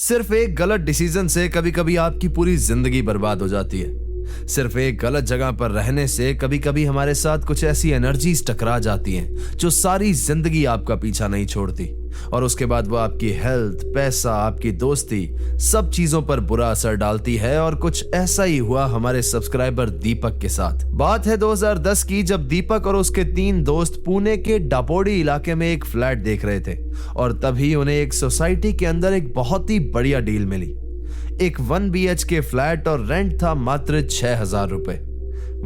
सिर्फ एक गलत डिसीजन से कभी कभी आपकी पूरी जिंदगी बर्बाद हो जाती है। सिर्फ एक गलत जगह पर रहने से कभी कभी हमारे साथ कुछ ऐसी एनर्जीज टकरा जाती हैं जो सारी जिंदगी आपका पीछा नहीं छोड़ती, और उसके बाद वो आपकी हेल्थ, पैसा, आपकी दोस्ती, सब चीजों पर बुरा असर डालती है। और कुछ ऐसा ही हुआ हमारे सब्सक्राइबर दीपक के साथ। बात है 2010 की, जब दीपक और उसके 3 दोस्त पुणे के डापोडी इलाके में एक फ्लैट देख रहे थे, और तभी उन्हें एक सोसाइटी के अंदर एक बहुत ही बढ़िया डील मिली। एक 1 BHK फ्लैट और रेंट था मात्र 6,000 रुपए।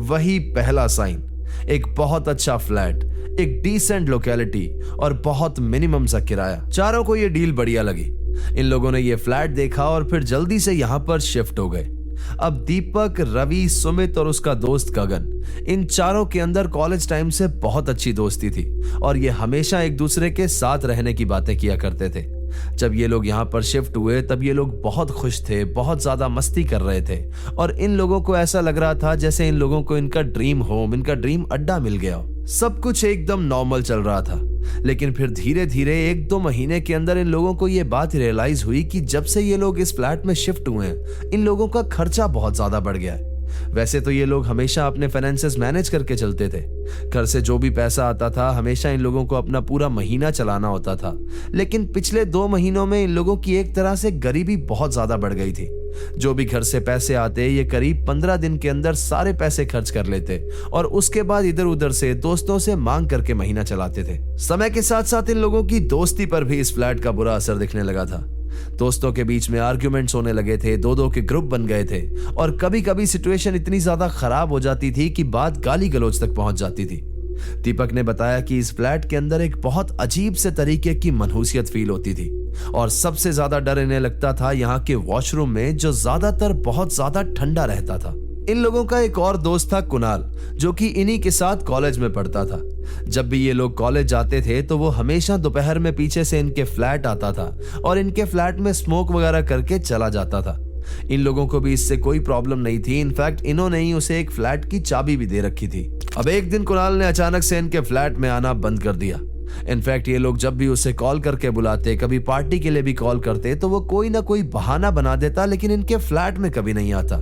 वही पहला साइन, एक बहुत अच्छा फ्लैट, एक डिसेंट लोकेलिटी और बहुत मिनिमम सा किराया। चारों को ये डील बढ़िया लगी। इन लोगों ने ये फ्लैट देखा और फिर जल्दी से यहां पर शिफ्ट हो गए। अब दीपक, रवि, सुमित और उसका दोस्त गगन, इन चारों के अंदर कॉलेज टाइम से बहुत अच्छी दोस्ती थी और ये हमेशा एक दूसरे के साथ रहने की बातें किया करते थे। जब ये लोग यहाँ पर शिफ्ट हुए तब ये लोग बहुत खुश थे, बहुत ज्यादा मस्ती कर रहे थे, और इन लोगों को ऐसा लग रहा था जैसे इन लोगों को इनका ड्रीम होम, इनका ड्रीम अड्डा मिल गया हो। सब कुछ एकदम नॉर्मल चल रहा था, लेकिन फिर धीरे धीरे 1-2 महीने के अंदर इन लोगों को ये बात रियलाइज हुई कि जब से ये लोग इस फ्लैट में शिफ्ट हुए हैं, इन लोगों का खर्चा बहुत ज्यादा बढ़ गया है। वैसे तो ये लोग हमेशा अपने फाइनेंसेस मैनेज करके चलते थे। घर से जो भी पैसा आता था हमेशा इन लोगों को अपना पूरा महीना चलाना होता था, लेकिन पिछले 2 महीनों में इन लोगों की एक तरह से गरीबी बहुत ज्यादा बढ़ गई थी। जो भी घर से पैसे आते ये करीब 15 दिन के अंदर सारे पैसे खर्च कर लेते और उसके बाद इधर उधर से दोस्तों से मांग करके महीना चलाते थे। समय के साथ साथ इन लोगों की दोस्ती पर भी इस फ्लैट का बुरा असर दिखने लगा था। दोस्तों के बीच में आर्ग्यूमेंट्स होने लगे थे, 2-2 के ग्रुप बन गए थे, और कभी कभी सिचुएशन इतनी ज्यादा खराब हो जाती थी कि बात गाली गलौज तक पहुंच जाती थी। दीपक ने बताया कि इस फ्लैट के अंदर एक बहुत अजीब से तरीके की मनहूसियत फील होती थी, और सबसे ज्यादा डर इन्हें लगता था यहाँ के वॉशरूम में, जो ज्यादातर बहुत ज्यादा ठंडा रहता था। इन लोगों का एक और दोस्त था कुणाल, जो कि इन्हीं के साथ कॉलेज में पढ़ता था। जब भी ये लोग कॉलेज जाते थे तो वो हमेशा दोपहर में पीछे से इनके फ्लैट आता था और इनके फ्लैट में स्मोक वगैरह करके चला जाता था। इन लोगों को भी इससे कोई प्रॉब्लम नहीं थी। इनफैक्ट इन्होंने ही उसे एक फ्लैट की चाबी भी दे रखी थी। अब एक दिन कुणाल ने अचानक से इनके फ्लैट में आना बंद कर दिया। इनफैक्ट ये लोग जब भी उसे कॉल करके बुलाते, कभी पार्टी के लिए भी कॉल करते, तो वो कोई ना कोई बहाना बना देता, लेकिन इनके फ्लैट में कभी नहीं आता।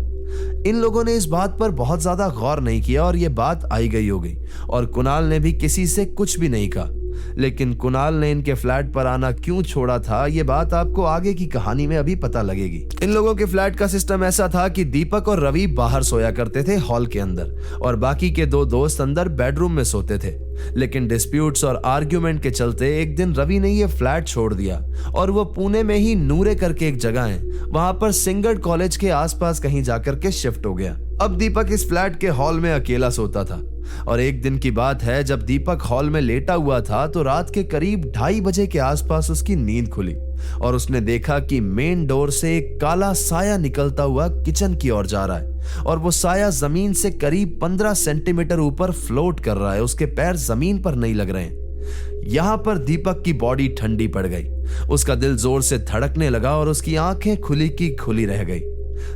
इन लोगों ने इस बात पर बहुत ज्यादा गौर नहीं किया और ये बात आई गई हो गई, और कुणाल ने भी किसी से कुछ भी नहीं कहा। लेकिन कुणाल ने इनके फ्लैट पर आना क्यों छोड़ा था, ये बात आपको आगे की कहानी में अभी पता लगेगी। इन लोगों के फ्लैट का सिस्टम ऐसा था कि दीपक और रवि बाहर सोया करते थे हॉल के अंदर, और बाकी के 2 दोस्त अंदर बेडरूम में सोते थे। लेकिन डिस्प्यूट्स और आर्ग्यूमेंट के चलते एक दिन रवि ने ये फ्लैट छोड़ दिया और वो पुणे में ही नूरे करके एक जगह है, वहां पर सिंगर्ड कॉलेज के आसपास कहीं जाकर के शिफ्ट हो गया। अब दीपक इस फ्लैट के हॉल में अकेला सोता था, और एक दिन की बात है जब दीपक हॉल में लेटा हुआ था तो रात के करीब 2:30 बजे के आसपास उसकी नींद खुली और उसने देखा कि मेन डोर से एक काला साया निकलता हुआ किचन की ओर जा रहा है, और वो साया जमीन से करीब 15 सेंटीमीटर ऊपर फ्लोट कर रहा है। उसके पैर जमीन पर नहीं लग रहे हैं। यहां पर दीपक की बॉडी ठंडी पड़ गई, उसका दिल जोर से धड़कने लगा और उसकी आंखें खुली की खुली रह गई।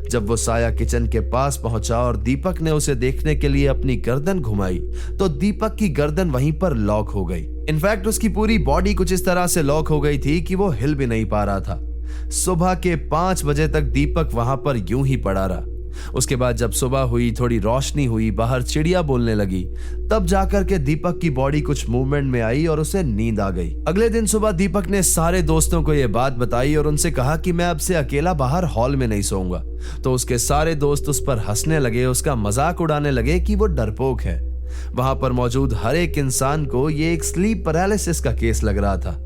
जब वो साया किचन के पास पहुंचा और दीपक ने उसे देखने के लिए अपनी गर्दन घुमाई तो दीपक की गर्दन वहीं पर लॉक हो गई। इनफैक्ट उसकी पूरी बॉडी कुछ इस तरह से लॉक हो गई थी कि वो हिल भी नहीं पा रहा था। सुबह के 5 बजे तक दीपक वहां पर यूं ही पड़ा रहा। उसके बाद जब सुबह हुई, थोड़ी रोशनी हुई, बाहर चिड़िया बोलने लगी, तब जाकर के दीपक की बॉडी कुछ मूवमेंट में आई और उसे नींद आ गई। अगले दिन सुबह दीपक ने सारे दोस्तों को यह बात बताई और उनसे कहा कि मैं अब से अकेला बाहर हॉल में नहीं सोऊंगा। तो उसके सारे दोस्त उस पर हंसने लगे, उसका मजाक उड़ाने लगे कि वो डरपोक है। वहां पर मौजूद हर एक इंसान को ये एक स्लीप पैरालिसिस का केस लग रहा था।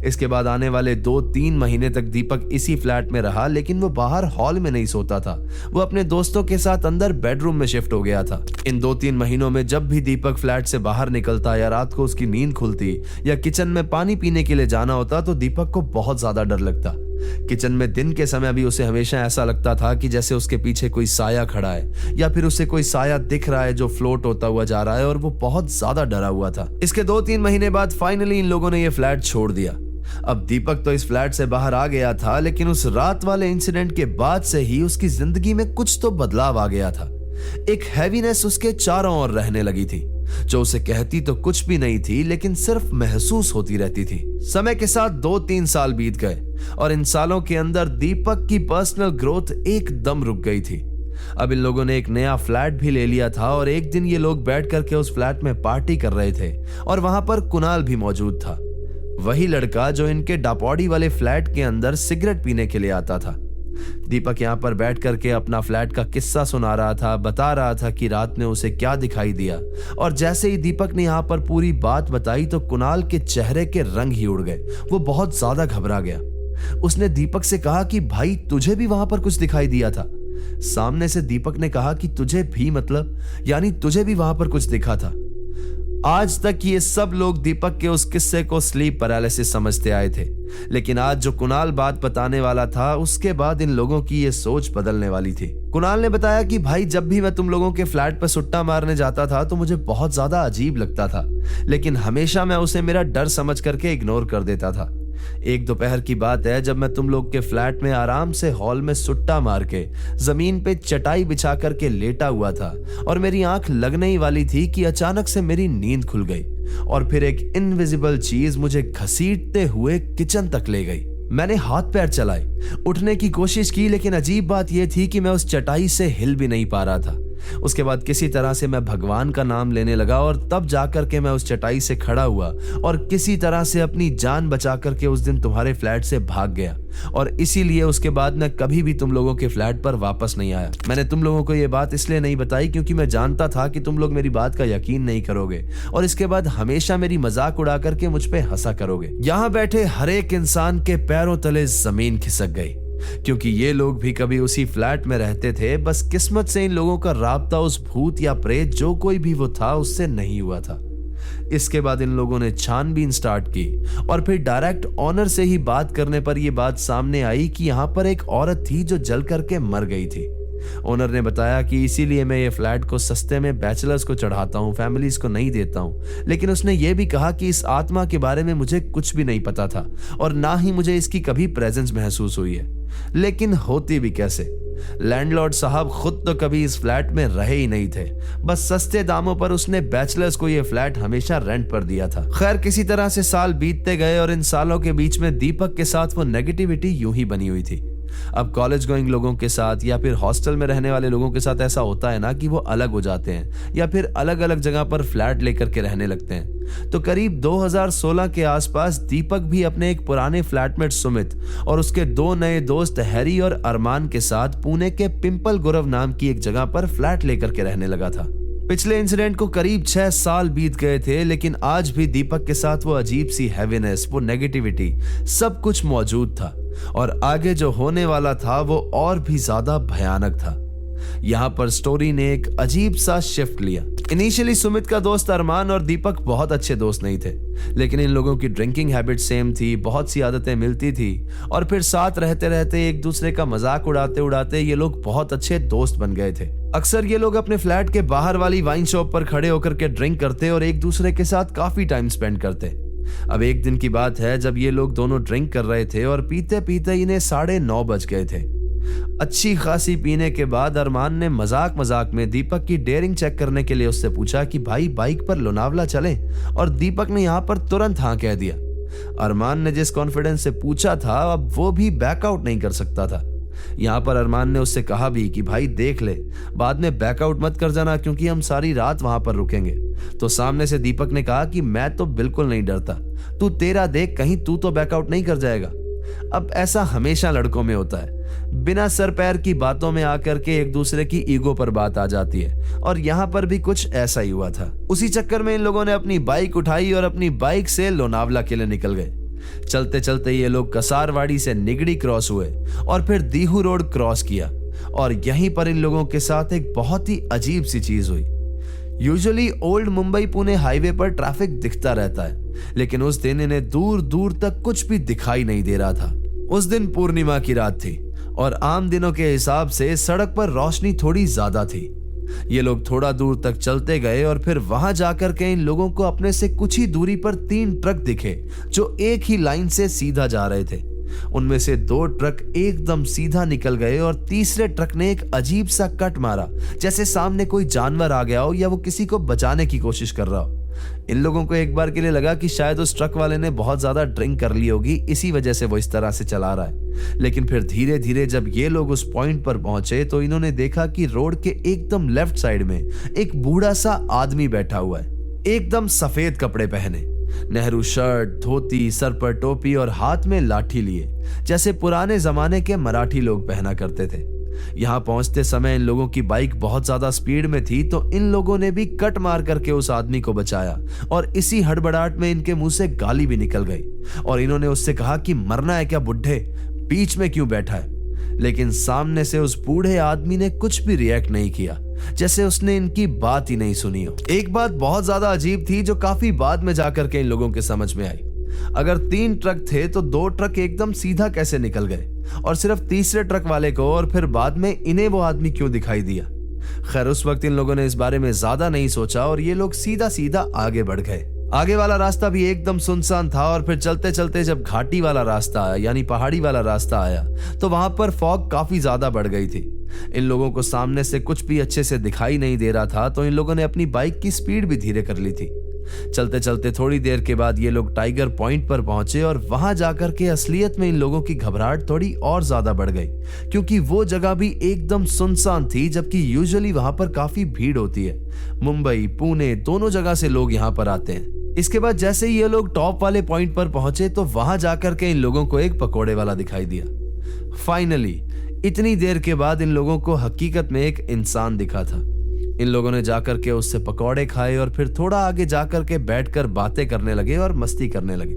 इसके बाद आने वाले 2-3 महीने तक दीपक इसी फ्लैट में रहा, लेकिन वो बाहर हॉल में नहीं सोता था। वो अपने दोस्तों के साथ अंदर बेडरूम में शिफ्ट हो गया था। इन 2-3 महीनों में जब भी दीपक फ्लैट से बाहर निकलता या रात को उसकी नींद खुलती या किचन में पानी पीने के लिए जाना होता तो दीपक को बहुत ज्यादा डर लगता। किचन में दिन के समय भी उसे हमेशा ऐसा लगता था कि जैसे उसके पीछे कोई साया खड़ा है या फिर उसे कोई साया दिख रहा है जो फ्लोट होता हुआ जा रहा है, और वो बहुत ज्यादा डरा हुआ था। इसके 2-3 महीने बाद फाइनली इन लोगों ने ये फ्लैट छोड़ दिया। अब दीपक तो इस फ्लैट से बाहर आ गया था, लेकिन उस रात वाले इंसिडेंट के बाद से ही उसकी जिंदगी में कुछ तो बदलाव आ गया था। एक हैवीनेस उसके चारों ओर रहने लगी थी, जो उसे कहती तो कुछ भी नहीं थी, लेकिन सिर्फ महसूस होती रहती थी। समय के साथ 2-3 साल बीत गए। और इन सालों के अंदर दीपक की पर्सनल ग्रोथ एकदम रुक गई थी। अब इन लोगों ने एक नया फ्लैट भी ले लिया था और एक दिन ये लोग बैठ करके उस फ्लैट में पार्टी कर रहे थे और वहां पर कुणाल भी मौजूद था, वही लड़का जो इनके डापौडी वाले फ्लैट के अंदर सिगरेट पीने के लिए आता था। दीपक यहाँ पर बैठ करके अपना फ्लैट का किस्सा सुना रहा था, बता रहा था कि रात में उसे क्या दिखाई दिया। और जैसे ही दीपक ने यहाँ पर पूरी बात बताई तो कुणाल के चेहरे के रंग ही उड़ गए। वो बहुत ज्यादा घबरा गया। उसने दीपक से कहा कि भाई तुझे भी वहां पर कुछ दिखाई दिया था? सामने से दीपक ने कहा कि तुझे भी मतलब, यानी तुझे भी वहां पर कुछ दिखा था? आज तक ये सब लोग दीपक के उस किस्से को स्लीप पैरालिसिस समझते आए थे, लेकिन आज जो कुणाल बात बताने वाला था उसके बाद इन लोगों की ये सोच बदलने वाली थी। कुणाल ने बताया कि भाई जब भी मैं तुम लोगों के फ्लैट पर सुट्टा मारने जाता था तो मुझे बहुत ज्यादा अजीब लगता था, लेकिन हमेशा मैं उसे मेरा डर समझ करके इग्नोर कर देता था। एक दोपहर की बात है जब मैं तुम लोग के फ्लैट में आराम से हॉल में सुट्टा मार के जमीन पे चटाई बिछा करके लेटा हुआ था और मेरी आंख लगने ही वाली थी कि अचानक से मेरी नींद खुल गई और फिर एक इनविजिबल चीज मुझे घसीटते हुए किचन तक ले गई। मैंने हाथ पैर चलाए, उठने की कोशिश की, लेकिन अजीब बात यह थी कि मैं उस चटाई से हिल भी नहीं पा रहा था। उसके बाद किसी तरह से मैं भगवान का नाम लेने लगा और तब जाकर के मैं उस चटाई से खड़ा हुआ और किसी तरह से अपनी जान बचा करके उस दिन तुम्हारे फ्लैट से भाग गया और इसीलिए उसके बाद मैं कभी भी तुम लोगों के फ्लैट पर वापस नहीं आया। मैंने तुम लोगों को यह बात इसलिए नहीं बताई क्योंकि मैं जानता था कि तुम लोग मेरी बात का यकीन नहीं करोगे और इसके बाद हमेशा मेरी मजाक उड़ा करके मुझ पे हंसा करोगे। यहाँ बैठे हर एक इंसान के पैरों तले जमीन खिसक गई क्योंकि ये लोग भी कभी उसी फ्लैट में रहते थे। बस किस्मत से इन लोगों का राब्ता उस भूत या प्रेत जो कोई भी वो था उससे नहीं हुआ था। इसके बाद इन लोगों ने छानबीन स्टार्ट की और फिर डायरेक्ट ऑनर से ही बात करने पर यह बात सामने आई कि यहां पर एक औरत थी जो जल करके मर गई थी। ओनर ने बताया कि इसीलिए मैं ये फ्लैट को सस्ते में बैचलर्स को चढ़ाता हूँ, फैमिलीज को नहीं देता हूँ। लेकिन उसने ये भी कहा कि इस आत्मा के बारे में मुझे कुछ भी नहीं पता था और ना ही मुझे इसकी कभी प्रेजेंस महसूस हुई है। लेकिन होती भी कैसे? लैंडलॉर्ड साहब खुद तो कभी इस फ्लैट में रहे ही नहीं थे, बस सस्ते दामों पर उसने बैचलर्स को यह फ्लैट हमेशा रेंट पर दिया था। खैर किसी तरह से साल बीतते गए और इन सालों के बीच में दीपक के साथ वो नेगेटिविटी यूं ही बनी हुई थी। अब कॉलेज गोइंग लोगों के साथ या फिर हॉस्टल में रहने वाले लोगों के साथ ऐसा होता है ना कि वो अलग हो जाते हैं या फिर अलग अलग जगह पर फ्लैट लेकर के रहने लगते हैं। तो करीब 2016 के आसपास दीपक भी अपने एक पुराने फ्लैटमेट सुमित और उसके दो नए दोस्त हैरी और अरमान के साथ पुणे के पिंपल गुरव नाम की एक जगह पर फ्लैट लेकर के रहने लगा था। पिछले इंसिडेंट को करीब 6 साल बीत गए थे, लेकिन आज भी दीपक के साथ वो अजीब सी हैवीनेस, वो नेगेटिविटी, सब कुछ मौजूद था और आगे जो होने वाला था वो और भी ज्यादा भयानक था। यहाँ पर स्टोरी ने एक अजीब सा शिफ्ट लिया। इनिशियली सुमित का दोस्त अरमान और दीपक बहुत अच्छे दोस्त नहीं थे, लेकिन इन लोगों की ड्रिंकिंग हैबिट सेम थी, बहुत सी आदतें मिलती थी और फिर साथ रहते रहते एक दूसरे का मजाक उड़ाते उड़ाते ये लोग बहुत अच्छे दोस्त बन गए थे। अक्सर ये लोग अपने फ्लैट के बाहर वाली वाइन शॉप पर खड़े होकर के ड्रिंक करते और एक दूसरे के साथ काफी टाइम स्पेंड करते। अब एक दिन की बात है जब ये लोग दोनों ड्रिंक कर रहे थे और पीते पीते इन्हें 9:30 बज गए थे। अच्छी खासी पीने के बाद अरमान ने मजाक मजाक में दीपक की डेयरिंग चेक करने के लिए उससे पूछा कि भाई बाइक पर लोनावला चलें, और दीपक ने यहाँ पर तुरंत हाँ कह दिया। अरमान ने जिस कॉन्फिडेंस से पूछा था अब वो भी बैकआउट नहीं कर सकता था। यहाँ पर अरमान ने उससे कहा भी कि भाई देख ले, बाद में बैकआउट मत कर जाना क्योंकि हम सारी रात वहां पर रुकेंगे। तो सामने से दीपक ने कहा कि मैं तो बिल्कुल नहीं डरता, तू तेरा देख, कहीं तू तो बैकआउट नहीं कर जाएगा। अब ऐसा हमेशा लड़कों में होता है, बिना सर पैर की बातों में आकर के एक दूसरे की ईगो पर बात आ जाती है और यहाँ पर भी कुछ ऐसा ही हुआ था। उसी चक्कर में इन लोगों ने अपनी बाइक उठाई और अपनी बाइक से लोनावला के लिए निकल गए। चलते चलते ये लोग कसारवाड़ी से निगड़ी क्रॉस हुए और फिर दीहू रोड क्रॉस किया और यहीं पर इन लोगों के साथ एक बहुत ही अजीब सी चीज हुई। Usually old Mumbai Pune highway पर ट्रैफिक दिखता रहता है, लेकिन उस दिन इन्हें दूर दूर तक कुछ भी दिखाई नहीं दे रहा था। उस दिन पूर्णिमा की रात थी और आम दिनों के हिसाब से सड़क पर रोशनी थोड़ी ज्यादा थी। ये लोग थोड़ा दूर तक चलते गए और फिर वहां जाकर के इन लोगों को अपने से कुछ ही दूरी पर 3 ट्रक दिखे जो एक ही लाइन से सीधा जा रहे थे। उनमें से 2 ट्रक एकदम सीधा निकल गए और तीसरे ट्रक ने एक अजीब सा कट मारा, जैसे सामने कोई जानवर आ गया हो या वो किसी को बचाने की कोशिश कर रहा हो। इन लोगों को एक बार के लिए लगा कि शायद उस ट्रक वाले ने बहुत ज्यादा ड्रिंक कर ली होगी, इसी वजह से वो इस तरह से चला रहा है। लेकिन फिर धीरे धीरे जब ये लोग उस पॉइंट पर पहुंचे तो इन्होंने देखा कि रोड के एकदम लेफ्ट साइड में एक बूढ़ा सा आदमी बैठा हुआ है, एकदम सफेद कपड़े पहने, नेहरू शर्ट, धोती, सर पर टोपी और हाथ में लाठी लिए, जैसे पुराने जमाने के मराठी लोग पहना करते थे। यहाँ पहुंचते समय इन लोगों की बाइक बहुत ज्यादा स्पीड में थी, तो इन लोगों ने भी कट मार करके उस आदमी को बचाया और इसी हड़बड़ाहट में इनके मुंह से गाली भी निकल गई और इन्होंने उससे कहा कि मरना है क्या बुड्ढे, बीच में क्यों बैठा है। लेकिन सामने से उस बूढ़े आदमी ने कुछ भी रिएक्ट नहीं किया, जैसे उसने इनकी बात ही नहीं सुनी हो। एक बात बहुत ज्यादा अजीब थी जो काफी बाद में जाकर के इन लोगों के समझ में आई। अगर 3 ट्रक थे तो 2 ट्रक एकदम सीधा कैसे निकल गए और सिर्फ तीसरे ट्रक वाले को और फिर बाद में इन्हें वो आदमी क्यों दिखाई दिया। खैर उस वक्त इन लोगों ने इस बारे में ज्यादा नहीं सोचा और ये लोग सीधा सीधा आगे बढ़ गए। आगे वाला रास्ता भी एकदम सुनसान था और फिर चलते चलते जब घाटी वाला रास्ता आया, यानी पहाड़ी वाला रास्ता आया, तो वहां पर फॉग काफी ज्यादा बढ़ गई थी। इन लोगों को सामने से कुछ भी अच्छे से दिखाई नहीं दे रहा था, तो इन लोगों ने अपनी बाइक की स्पीड भी धीरे कर ली थी। चलते चलते थोड़ी देर के बाद ये लोग टाइगर पॉइंट पर पहुंचे और वहां जाकर के असलियत में इन लोगों की घबराहट थोड़ी और ज्यादा बढ़ गई, क्योंकि वो जगह भी एकदम सुनसान थी, जबकि यूजुअली वहां पर काफी भीड़ होती है। मुंबई, पुणे दोनों जगह से लोग यहाँ पर आते हैं। इसके बाद जैसे ही ये लोग टॉप वाले पॉइंट पर पहुंचे तो वहां जाकर के इन लोगों को एक पकोड़े वाला दिखाई दिया। फाइनली इतनी देर के बाद इन लोगों को हकीकत में एक इंसान दिखा था। इन लोगों ने जाकर के उससे पकौड़े खाए और फिर थोड़ा आगे जाकर के बैठकर बातें करने लगे और मस्ती करने लगे।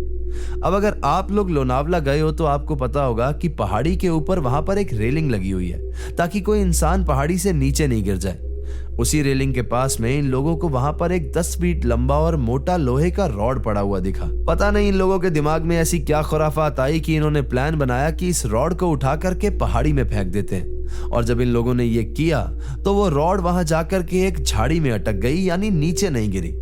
अब अगर आप लोग लोनावला गए हो तो आपको पता होगा कि पहाड़ी के ऊपर वहां पर एक रेलिंग लगी हुई है ताकि कोई इंसान पहाड़ी से नीचे नहीं गिर जाए। उसी रेलिंग के पास में इन लोगों को वहां पर एक 10 फीट लंबा और मोटा लोहे का रॉड पड़ा हुआ दिखा। पता नहीं इन लोगों के दिमाग में ऐसी क्या खुराफात आई कि इन्होंने प्लान बनाया कि इस रॉड को उठा करके पहाड़ी में फेंक देते हैं। और जब इन लोगों ने ये किया तो वो रॉड वहां जाकर के एक झाड़ी में अटक गई, यानी नीचे नहीं गिरी।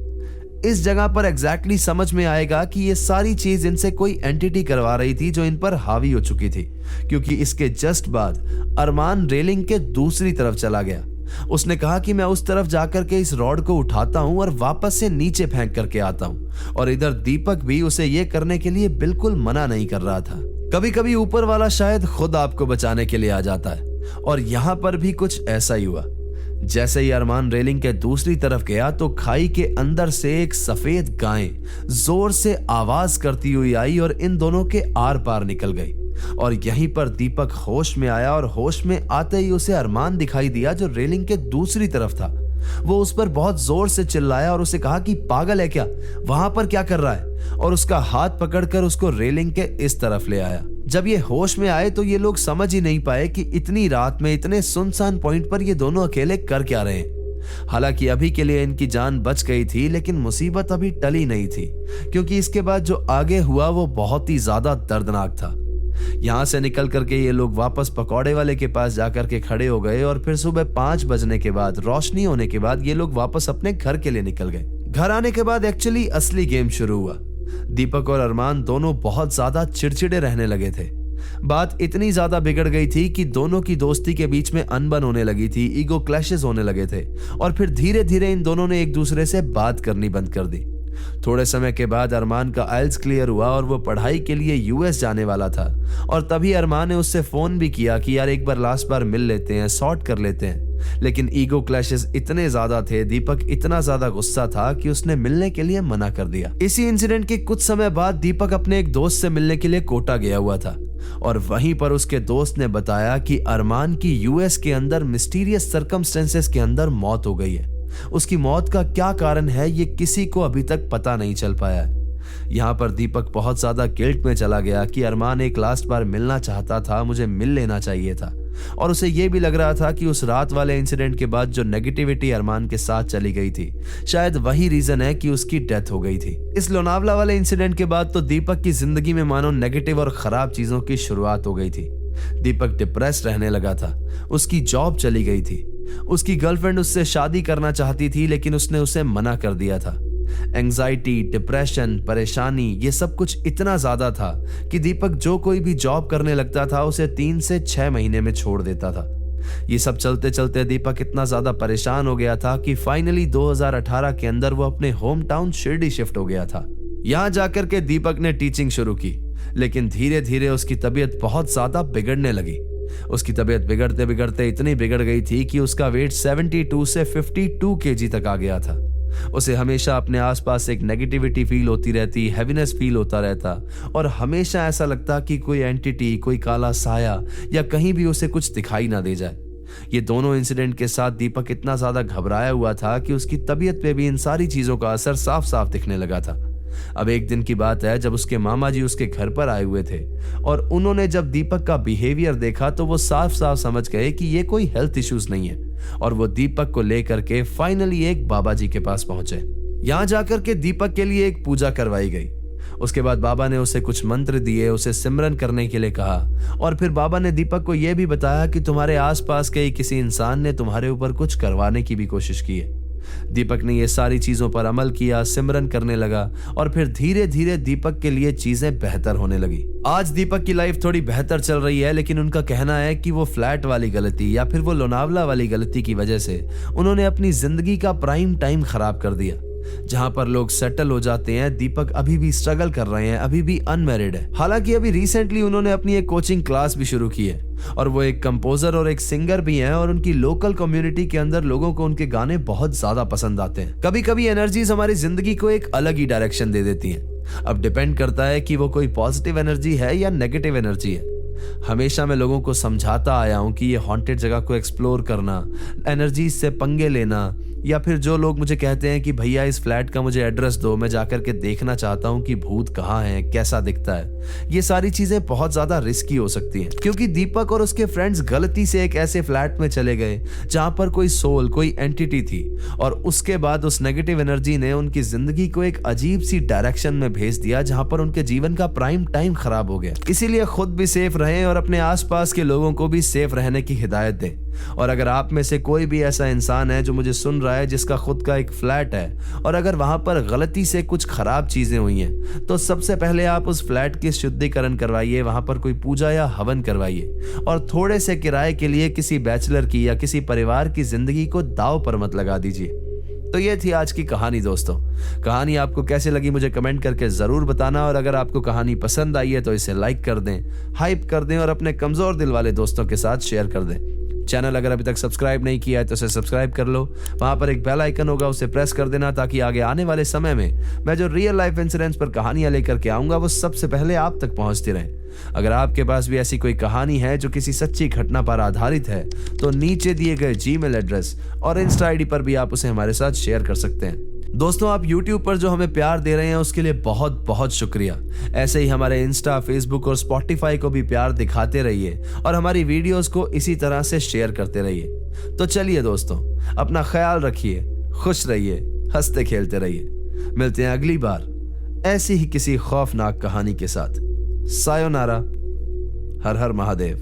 इस जगह पर एग्जैक्टली समझ में आएगा कि ये सारी चीज इनसे कोई एंटिटी करवा रही थी जो इन पर हावी हो चुकी थी, क्योंकि इसके जस्ट बाद अरमान रेलिंग के दूसरी तरफ चला गया। उसने कहा कि मैं उस तरफ जाकर के इस रॉड को उठाता हूं और वापस से नीचे फेंक करके आता हूं। और इधर दीपक भी उसे ये करने के लिए बिल्कुल मना नहीं कर रहा था। कभी कभी ऊपर वाला शायद खुद आपको बचाने के लिए आ जाता है, और यहां पर भी कुछ ऐसा ही हुआ। जैसे ही अरमान रेलिंग के दूसरी तरफ गया तो खाई के अंदर से एक सफेद गाय जोर से आवाज करती हुई आई और इन दोनों के आर पार निकल गई। और यहीं पर दीपक होश में आया और होश में आते ही उसे अरमान दिखाई दिया जो रेलिंग के दूसरी तरफ था। वो उस पर बहुत जोर से चिल्लाया और उसे कहा कि पागल है क्या, वहां पर क्या कर रहा है, और उसका हाथ पकड़कर उसको रेलिंग के इस तरफ ले आया। जब ये होश में आए तो ये लोग समझ ही नहीं पाए कि इतनी रात में इतने सुनसान पॉइंट पर ये दोनों अकेले कर क्या रहे हैं। हालांकि अभी के लिए इनकी जान बच गई थी, लेकिन मुसीबत अभी टली नहीं थी, क्योंकि इसके बाद जो आगे हुआ वो बहुत ही ज्यादा दर्दनाक था। यहां से निकल करके ये लोग वापस पकौड़े वाले के पास जाकर के खड़े हो गए और फिर सुबह 5 बजने के बाद, रोशनी होने के बाद ये लोग वापस अपने घर के लिए निकल गए। घर आने के बाद एक्चुअली असली गेम शुरू हुआ। दीपक और अरमान दोनों बहुत ज्यादा चिड़चिड़े रहने लगे थे। बात इतनी ज्यादा बिगड़ गई थी कि दोनों की दोस्ती के बीच में अनबन होने लगी थी, ईगो क्लैशेस होने लगे थे, और फिर धीरे धीरे इन दोनों ने एक दूसरे से बात करनी बंद कर दी। थोड़े समय के बाद अरमान का आइल्स क्लियर हुआ और वो पढ़ाई के लिए यूएस जाने वाला था, और तभी अरमान ने उससे फोन भी किया कि यार एक बार लास्ट बार मिल लेते हैं, सॉर्ट कर लेते हैं। लेकिन ईगो क्लैशेस इतने ज्यादा थे, दीपक इतना ज्यादा गुस्सा था कि उसने मिलने के लिए मना कर दिया। इसी इंसिडेंट के कुछ समय बाद दीपक अपने एक दोस्त से मिलने के लिए कोटा गया हुआ था, और वहीं पर उसके दोस्त ने बताया कि अरमान की यूएस के अंदर मिस्टीरियस सर्कमस्टेंसेस के अंदर मौत हो गई है। उसकी मौत का क्या कारण है ये किसी को अभी तक पता नहीं चल पाया है। यहाँ पर दीपक बहुत ज्यादा गिल्ट में चला गया कि अरमान एक लास्ट बार मिलना चाहता था, मुझे मिल लेना चाहिए था। और उसे यह भी लग रहा था कि उस रात वाले इंसिडेंट के बाद जो नेगेटिविटी अरमान के साथ चली गई थी, शायद वही रीजन है कि उसकी डेथ हो गई थी। इस लोनावला वाले इंसिडेंट के बाद तो दीपक की जिंदगी में मानो नेगेटिव और खराब चीजों की शुरुआत हो गई थी। दीपक डिप्रेस्ड रहने लगा था, उसकी जॉब चली गई थी, उसकी गर्लफ्रेंड उससे शादी करना चाहती थी लेकिन उसने उसे मना कर दिया था। एंजाइटी, डिप्रेशन, परेशानी, ये सब कुछ इतना ज्यादा था कि दीपक जो कोई भी जॉब करने लगता था उसे 3 से 6 महीने में छोड़ देता था। ये सब चलते चलते दीपक इतना ज्यादा परेशान हो गया था कि फाइनली 2018 के अंदर वो अपने होम टाउन शिरडी शिफ्ट हो गया था। यहाँ जाकर के दीपक ने टीचिंग शुरू की, लेकिन धीरे धीरे उसकी तबीयत बहुत ज्यादा बिगड़ने लगी। उसकी तबीयत बिगड़ते बिगड़ते इतनी बिगड़ गई थी कि उसका वेट 72 से 52 केजी तक आ गया था। उसे हमेशा अपने आसपास एक नेगेटिविटी फील होती रहती, हैवीनेस फील होता रहता और हमेशा ऐसा लगता कि कोई एंटिटी, कोई काला साया या कहीं भी उसे कुछ दिखाई ना दे जाए। ये दोनों इंसिडेंट के साथ दीपक इतना ज्यादा घबराया हुआ था कि उसकी तबीयत पे भी इन सारी चीजों का असर साफ साफ दिखने लगा था। अब एक दिन की बात है जब उसके मामा जी उसके घर पर आए हुए थे और उन्होंने जब दीपक का बिहेवियर देखा तो वो साफ साफ समझ गए कि ये कोई हेल्थ इश्यूज नहीं है और वो दीपक को लेकर के फाइनली एक बाबा जी के पास पहुंचे। यहां जाकर के दीपक के लिए एक पूजा करवाई गई। उसके बाद बाबा ने उसे कुछ मंत्र दिए, उसे सिमरन करने के लिए कहा और फिर बाबा ने दीपक को यह भी बताया कि तुम्हारे आसपास के किसी इंसान ने तुम्हारे ऊपर कुछ करवाने की भी कोशिश की है। दीपक ने ये सारी चीजों पर अमल किया, सिमरन करने लगा और फिर धीरे धीरे दीपक के लिए चीजें बेहतर होने लगी। आज दीपक की लाइफ थोड़ी बेहतर चल रही है, लेकिन उनका कहना है कि वो फ्लैट वाली गलती या फिर वो लोनावला वाली गलती की वजह से उन्होंने अपनी जिंदगी का प्राइम टाइम खराब कर दिया। जहां पर लोग सेटल हो जाते हैं, दीपक अभी भी स्ट्रगल कर रहे हैं, अभी भी अनमैरिड है। हालांकि अभी रिसेंटली उन्होंने अपनी एक कोचिंग क्लास भी शुरू की है और वो एक कंपोजर और एक सिंगर भी हैं और उनकी लोकल कम्युनिटी के अंदर लोगों को उनके गाने बहुत ज्यादा पसंद आते हैं। कभी कभी एनर्जीज हमारी जिंदगी को एक अलग ही डायरेक्शन दे देती हैं। अब डिपेंड करता है कि वो कोई पॉजिटिव एनर्जी है या नेगेटिव एनर्जी है। हमेशा मैं लोगों को समझाता आया हूं कि ये हॉन्टेड जगह को एक्सप्लोर करना, एनर्जी से पंगे लेना, या फिर जो लोग मुझे कहते हैं कि भैया इस फ्लैट का मुझे एड्रेस दो, मैं जाकर के देखना चाहता हूं कि भूत कहाँ है, कैसा दिखता है, ये सारी चीजें बहुत ज्यादा रिस्की हो सकती हैं। क्योंकि दीपक और उसके फ्रेंड्स गलती से एक ऐसे फ्लैट में चले गए जहां पर कोई सोल, कोई एंटिटी थी और उसके बाद उस नेगेटिव एनर्जी ने उनकी जिंदगी को एक अजीब सी डायरेक्शन में भेज दिया जहां पर उनके जीवन का प्राइम टाइम खराब हो गया। इसीलिए खुद भी सेफ रहें और अपने आसपास के लोगों को भी सेफ रहने की हिदायत दें। और अगर आप में से कोई भी ऐसा इंसान है जो मुझे सुन रहा है जिसका खुद का एक फ्लैट है और अगर वहां पर गलती से कुछ खराब चीजें हुई हैं, तो सबसे पहले आप उस फ्लैट की शुद्धिकरण करवाइए, वहां पर कोई पूजा या हवन करवाइए और थोड़े से किराए के लिए किसी बैचलर की या किसी परिवार की जिंदगी को दांव पर मत लगा दीजिए। तो ये थी आज की कहानी दोस्तों। कहानी आपको कैसे लगी मुझे कमेंट करके जरूर बताना और अगर आपको कहानी पसंद आई है तो इसे लाइक कर दें, हाइप कर दें और अपने कमजोर दिल वाले दोस्तों के साथ शेयर कर दें। चैनल अगर अभी तक सब्सक्राइब नहीं किया है तो इसे सब्सक्राइब कर लो। वहां पर एक बेल आइकन होगा, उसे प्रेस कर देना ताकि आगे आने वाले समय में मैं जो रियल लाइफ इंसिडेंट्स पर कहानियां लेकर के आऊंगा वो सबसे पहले आप तक पहुंचती रहें। अगर आपके पास भी ऐसी कोई कहानी है जो किसी सच्ची घटना पर आधारित है तो नीचे दिए गए जीमेल एड्रेस और इंस्टा आईडी पर भी आप उसे हमारे साथ शेयर कर सकते हैं। दोस्तों, आप YouTube पर जो हमें प्यार दे रहे हैं उसके लिए बहुत बहुत शुक्रिया। ऐसे ही हमारे इंस्टा, फेसबुक और स्पॉटिफाई को भी प्यार दिखाते रहिए और हमारी वीडियोस को इसी तरह से शेयर करते रहिए। तो चलिए दोस्तों, अपना ख्याल रखिए, खुश रहिए, हंसते खेलते रहिए। मिलते हैं अगली बार ऐसी ही किसी खौफनाक कहानी के साथ। सायोनारा। हर हर महादेव।